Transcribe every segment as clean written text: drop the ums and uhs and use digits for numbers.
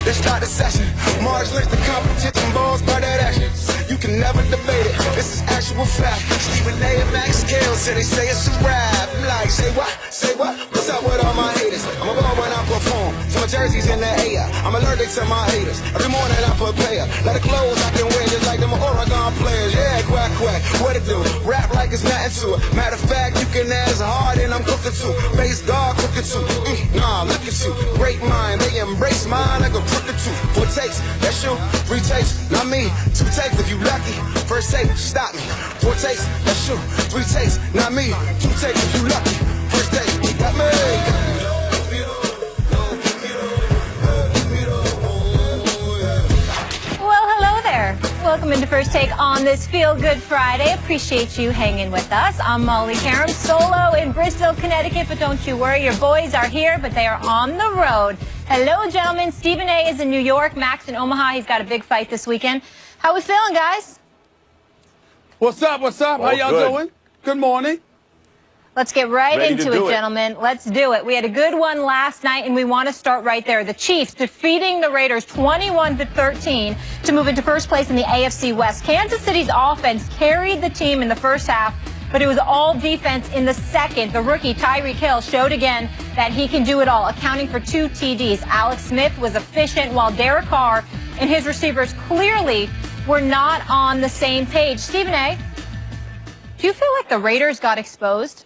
let's start the session. March list the competition, balls by that action. You can never debate it, this is actual fact. Stephen A. and Max Kale said they say it's a rap. I'm like, say what? Say what? What's up with all my haters? I'm a ball when I perform, so my jersey's in the air. I'm allergic to my haters. Every morning I prepare. Let the clothes I can wear just like them Oregon players. Yeah, quack, quack. What it do? Rap like it's nothing to it. Matter of fact, you can ask hard and I'm cooking too. Base guard cooking too. Nah, look at you. Great mind, they embrace mine like a crooked too. 4 takes, that's you. 3 takes, not me. 2 takes if you lucky. First take, stop me. 4 takes, that's you. 3 takes, not me. 2 takes if you lucky. First take, got me. Welcome into First Take on this Feel Good Friday. Appreciate you hanging with us. I'm Molly Karam, solo in Bristol, Connecticut, but don't you worry, your boys are here, but they are on the road. Hello, gentlemen. Stephen A. is in New York. Max in Omaha. He's got a big fight this weekend. How we feeling, guys? What's up? What's up? How y'all doing? Good morning. Let's get right into it, gentlemen. Let's do it. We had a good one last night, and we want to start right there. The Chiefs defeating the Raiders 21-13 to move into first place in the AFC West. Kansas City's offense carried the team in the first half, but it was all defense in the second. The rookie Tyreek Hill showed again that he can do it all, accounting for 2 TDs. Alex Smith was efficient, while Derek Carr and his receivers clearly were not on the same page. Stephen A., do you feel like the Raiders got exposed?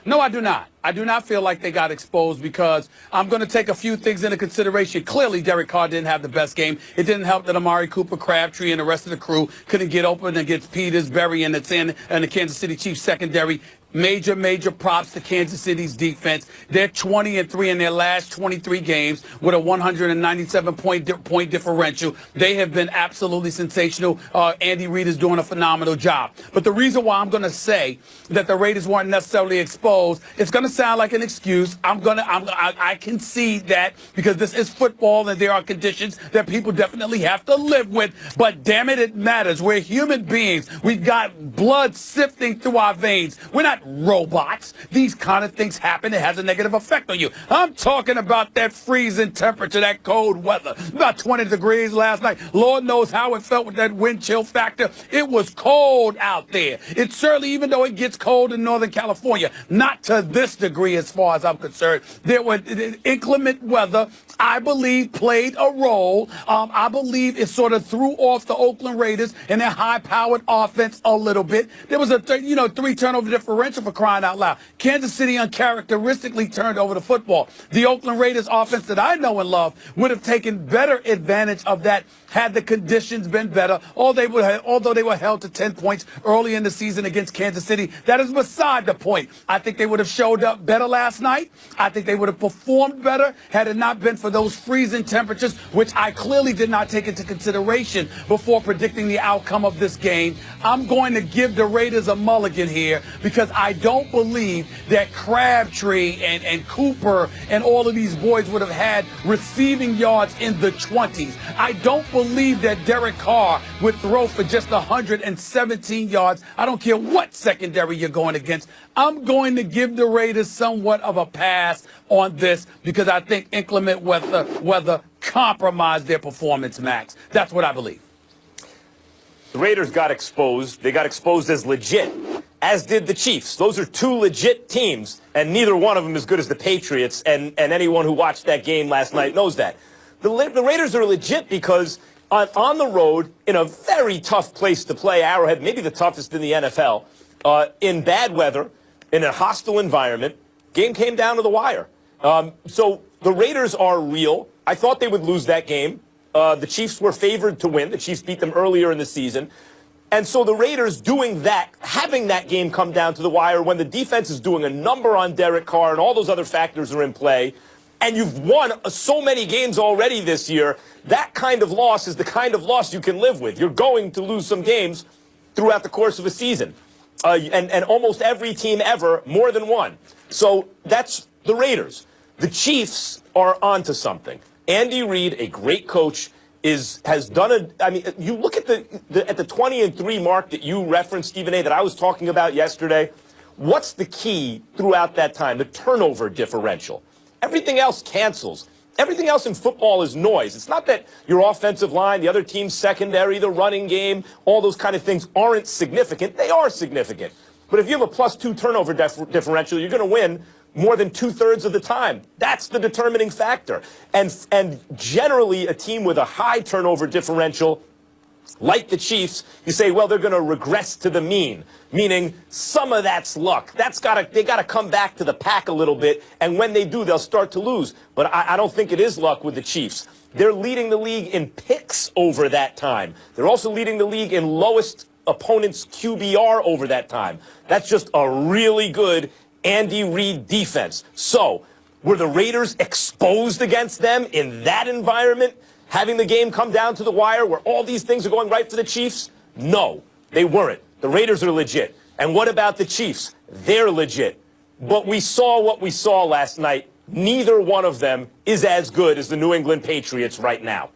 No, I do not. I do not feel like they got exposed because I'm going to take a few things into consideration. Clearly, Derek Carr didn't have the best game. It didn't help that Amari Cooper, Crabtree, and the rest of the crew couldn't get open against Peters, Berry, and the Kansas City Chiefs secondary. Major props to Kansas City's defense. They're 20-3 in their last 23 games with a 197-point differential. They have been absolutely sensational. Andy Reid is doing a phenomenal job. But the reason why I'm going to say that the Raiders weren't necessarily exposed, it's going to sound like an excuse. I concede that because this is football and there are conditions that people definitely have to live with. But damn it, it matters. We're human beings. We've got blood sifting through our veins. We're not robots. These kind of things happen. It has a negative effect on you. I'm talking about that freezing temperature, that cold weather. About 20 degrees last night. Lord knows how it felt with that wind chill factor. It was cold out there. It certainly, even though it gets cold in Northern California, not to this degree as far as I'm concerned. There were inclement weather, I believe, played a role. I believe it sort of threw off the Oakland Raiders and their high-powered offense a little bit. There was a 3 turnover differential for crying out loud. Kansas City uncharacteristically turned over the football. The Oakland Raiders offense that I know and love would have taken better advantage of that had the conditions been better. Although they were held to 10 points early in the season against Kansas City, that is beside the point. I think they would have showed up better last night. I think they would have performed better had it not been for those freezing temperatures, which I clearly did not take into consideration before predicting the outcome of this game. I'm going to give the Raiders a mulligan here because I don't believe that Crabtree and Cooper and all of these boys would have had receiving yards in the 20s. I don't believe that Derek Carr would throw for just 117 yards. I don't care what secondary you're going against. I'm going to give the Raiders somewhat of a pass on this because I think inclement weather compromised their performance, Max. That's what I believe. The Raiders got exposed. They got exposed as legit, as did the Chiefs. Those are 2 legit teams, and neither one of them as good as the Patriots, and anyone who watched that game last night knows that. The Raiders are legit because on the road, in a very tough place to play, Arrowhead, maybe the toughest in the NFL, in bad weather, in a hostile environment, game came down to the wire. So the Raiders are real. I thought they would lose that game. The Chiefs were favored to win. The Chiefs beat them earlier in the season. And so the Raiders doing that, having that game come down to the wire when the defense is doing a number on Derek Carr and all those other factors are in play, and you've won so many games already this year, that kind of loss is the kind of loss you can live with. You're going to lose some games throughout the course of a season. And almost every team ever, more than one. So that's the Raiders. The Chiefs are onto something. Andy Reid, a great coach, has done a. I mean, you look at the 20-3 mark that you referenced, Stephen A., that I was talking about yesterday. What's the key throughout that time? The turnover differential. Everything else cancels. Everything else in football is noise. It's not that your offensive line, the other team's secondary, the running game, all those kind of things aren't significant. They are significant. But if you have a +2 turnover differential, you're going to win more than 2/3 of the time. That's the determining factor. And generally, a team with a high turnover differential, like the Chiefs, you say, well, they're going to regress to the mean, meaning some of that's luck. They got to come back to the pack a little bit, and when they do, they'll start to lose. But I don't think it is luck with the Chiefs. They're leading the league in picks over that time. They're also leading the league in lowest opponent's QBR over that time. That's just a really good Andy Reid defense. So, were the Raiders exposed against them in that environment? Having the game come down to the wire where all these things are going right for the Chiefs? No, they weren't. The Raiders are legit. And what about the Chiefs? They're legit. But we saw what we saw last night. Neither one of them is as good as the New England Patriots right now.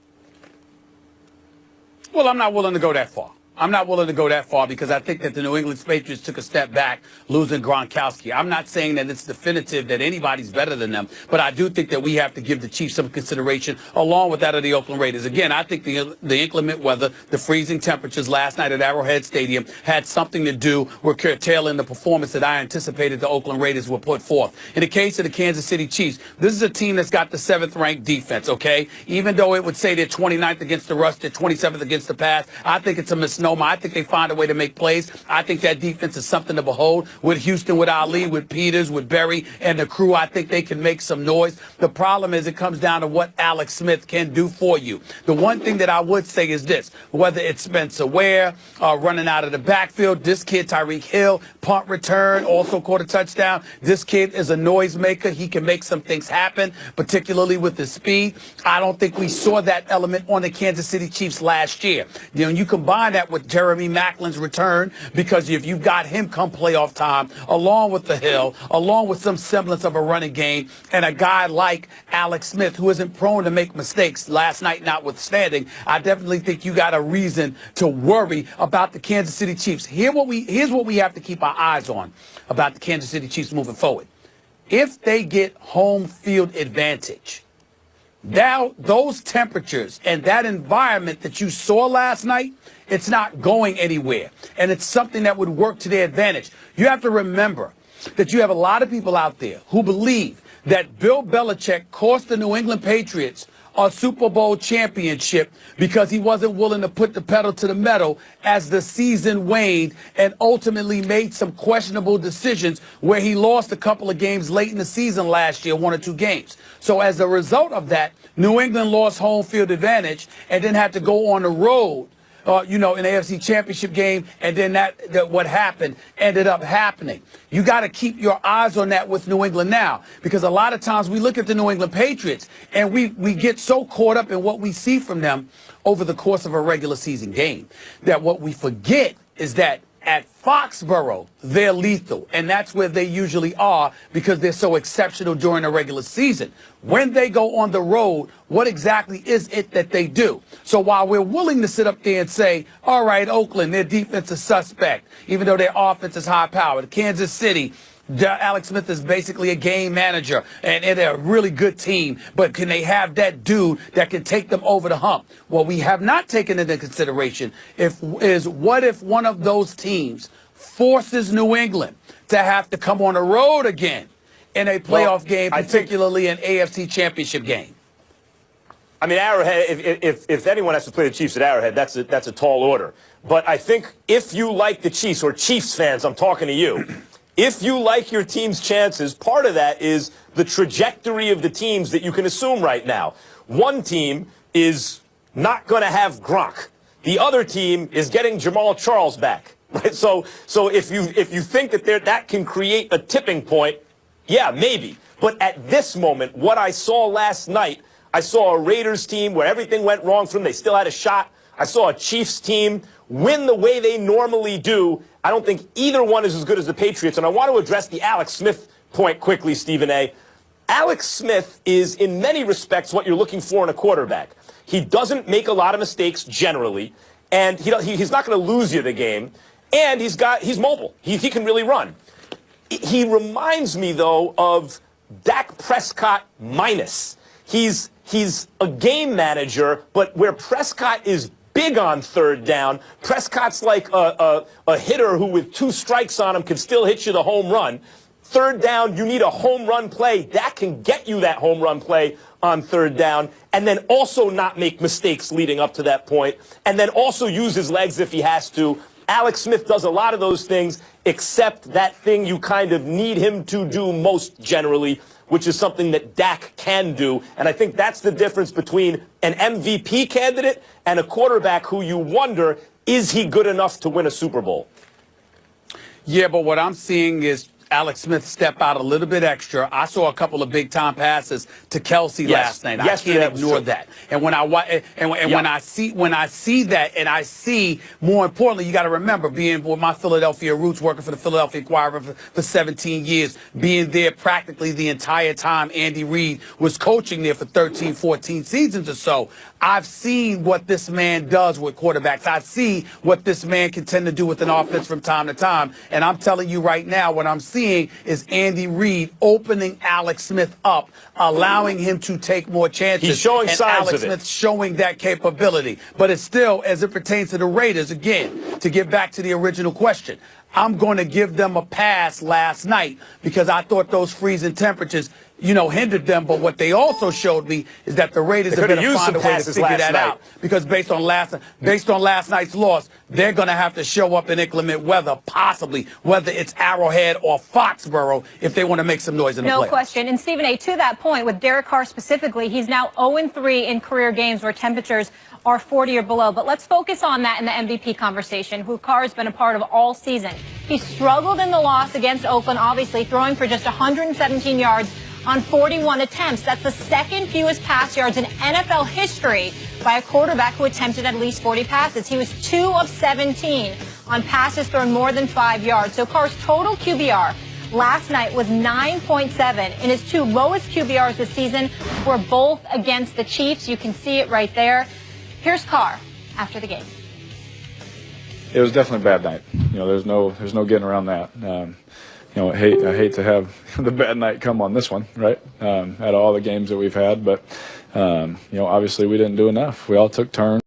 Well, I'm not willing to go that far. I'm not willing to go that far because I think that the New England Patriots took a step back losing Gronkowski. I'm not saying that it's definitive that anybody's better than them, but I do think that we have to give the Chiefs some consideration along with that of the Oakland Raiders. Again, I think the inclement weather, the freezing temperatures last night at Arrowhead Stadium had something to do with curtailing the performance that I anticipated the Oakland Raiders would put forth. In the case of the Kansas City Chiefs, this is a team that's got the 7th-ranked defense, okay? Even though it would say they're 29th against the rush, they're 27th against the pass, I think it's a misnomer. I think they find a way to make plays. I think that defense is something to behold. With Houston, with Ali, with Peters, with Berry, and the crew, I think they can make some noise. The problem is it comes down to what Alex Smith can do for you. The one thing that I would say is this, whether it's Spencer Ware running out of the backfield, this kid, Tyreek Hill, punt return, also caught a touchdown. This kid is a noisemaker. He can make some things happen, particularly with the speed. I don't think we saw that element on the Kansas City Chiefs last year. You know, you combine that with Jeremy Macklin's return, because if you've got him come playoff time, along with the Hill, along with some semblance of a running game, and a guy like Alex Smith, who isn't prone to make mistakes, last night notwithstanding, I definitely think you got a reason to worry about the Kansas City Chiefs. Here's what we have to keep our eyes on about the Kansas City Chiefs moving forward. If they get home field advantage, now those temperatures and that environment that you saw last night, it's not going anywhere. And it's something that would work to their advantage. You have to remember that you have a lot of people out there who believe that Bill Belichick cost the New England Patriots a Super Bowl championship because he wasn't willing to put the pedal to the metal as the season waned and ultimately made some questionable decisions where he lost a couple of games late in the season last year, 1 or 2 games. So as a result of that, New England lost home field advantage and then had to go on the road in the AFC Championship game, and then that what happened ended up happening. You got to keep your eyes on that with New England now, because a lot of times we look at the New England Patriots and we get so caught up in what we see from them over the course of a regular season game that what we forget is that at Foxborough, they're lethal, and that's where they usually are because they're so exceptional during the regular season. When they go on the road, what exactly is it that they do? So while we're willing to sit up there and say, all right, Oakland, their defense is suspect, even though their offense is high-powered. Kansas City, Alex Smith is basically a game manager, and they're a really good team. But can they have that dude that can take them over the hump? What we have not taken into consideration is what if one of those teams forces New England to have to come on the road again in a playoff game, particularly an AFC Championship game? I mean, Arrowhead, if anyone has to play the Chiefs at Arrowhead, that's a tall order. But I think if you like the Chiefs, or Chiefs fans, I'm talking to you, if you like your team's chances, part of that is the trajectory of the teams that you can assume right now. One team is not going to have Gronk. The other team is getting Jamal Charles back. Right? So if you think that can create a tipping point, yeah, maybe. But at this moment, what I saw last night, I saw a Raiders team where everything went wrong for them. They still had a shot. I saw a Chiefs team win the way they normally do. I don't think either one is as good as the Patriots. And I want to address the Alex Smith point quickly, Stephen A. Alex Smith is, in many respects, what you're looking for in a quarterback. He doesn't make a lot of mistakes generally, and he's not going to lose you the game. And he's mobile. He can really run. He reminds me, though, of Dak Prescott minus. he's a game manager, but where Prescott is big on third down, Prescott's like a hitter who with 2 strikes on him can still hit you the home run. Third down, you need a home run play. Dak can get you that home run play on third down, and then also not make mistakes leading up to that point, and then also use his legs if he has to. Alex Smith does a lot of those things, except that thing you kind of need him to do most generally, which is something that Dak can do. And I think that's the difference between an MVP candidate and a quarterback who you wonder, is he good enough to win a Super Bowl? Yeah, but what I'm seeing is Alex Smith step out a little bit extra. I saw a couple of big-time passes to Kelsey last night. I can't ignore that. And when when I see that, and I see, more importantly, you got to remember, being with my Philadelphia roots, working for the Philadelphia Inquirer for 17 years, being there practically the entire time Andy Reid was coaching there for 13, 14 seasons or so. I've seen what this man does with quarterbacks. I see what this man can tend to do with an offense from time to time. And I'm telling you right now, what I'm seeing is Andy Reid opening Alex Smith up, allowing him to take more chances. He's showing signs Alex of it. Smith showing that capability. But it's still, as it pertains to the Raiders, again, to get back to the original question, I'm going to give them a pass last night because I thought those freezing temperatures, hindered them. But what they also showed me is that the Raiders are going to find a way to figure that out. Because based on last night's loss, they're going to have to show up in inclement weather, possibly, whether it's Arrowhead or Foxborough, if they want to make some noise in the playoffs. No question. And Stephen A., to that point, with Derek Carr specifically, he's now 0-3 in career games where temperatures are 40 or below. But let's focus on that in the MVP conversation, who Carr has been a part of all season. He struggled in the loss against Oakland, obviously, throwing for just 117 yards on 41 attempts. That's the second fewest pass yards in NFL history by a quarterback who attempted at least 40 passes. He was 2 of 17 on passes thrown more than 5 yards. So Carr's total QBR last night was 9.7, and his 2 lowest QBRs this season were both against the Chiefs. You can see it right there. Here's Carr after the game. It was definitely a bad night. There's no getting around that. I hate to have the bad night come on this one, right? Out of all the games that we've had, but obviously we didn't do enough. We all took turns.